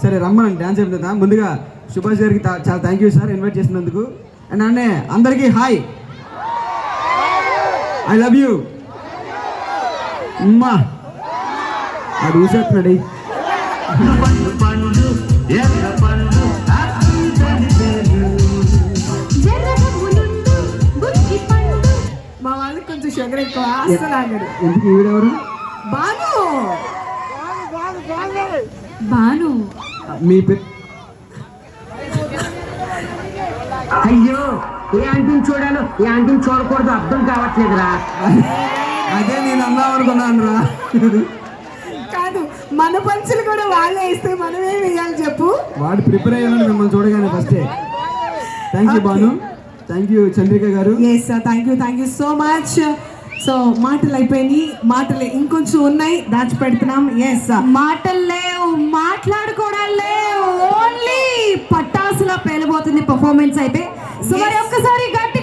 సరే రమ్మనండి, డ్యాన్స్ అయిపోతుందా. ముందుగా సుభాష్ గారికి చాలా థ్యాంక్ యూ సార్ ఇన్వైట్ చేసినందుకు. అండ్ అన్నే అందరికీ హాయ్, ఐ లవ్ యూ అమ్మా. అది ఊసేస్తున్నాడు. మా వాళ్ళకి కొంచెం షుగర్ ఎక్కువ అసలు ఆగడు. ఎందుకు ఈవిడెవరు? బాను బాను మీ అయ్యో ఏ ఆంటీని చూడాలో ఏ ఆంటీని చూడకూడదు అర్థం కావట్లేదురా. అదే నేను అందాం అనుకున్నాను రా. కాదు, మన పంచులు కూడా వాళ్ళే ఇస్తే మనమే వేయాలి చెప్పు. వాడు ప్రిపేర్ అయ్యాను మిమ్మల్ని చూడగానే ఫస్టే. Thank you Banu, thank you Chandrika garu. Yes thank you so much. So మాటలు అయిపోయినాయి, మాటలు ఇంకొంచెం ఉన్నాయి, దాచిపెడుతున్నాం. ఎస్ మాటలు లేవు, మాట్లాడుకోవడాలు లేవు, ఓన్లీ పట్టాసులా పేలబోతుంది పర్ఫార్మెన్స్ అయితే. సో మరి ఒక్కసారి గట్టి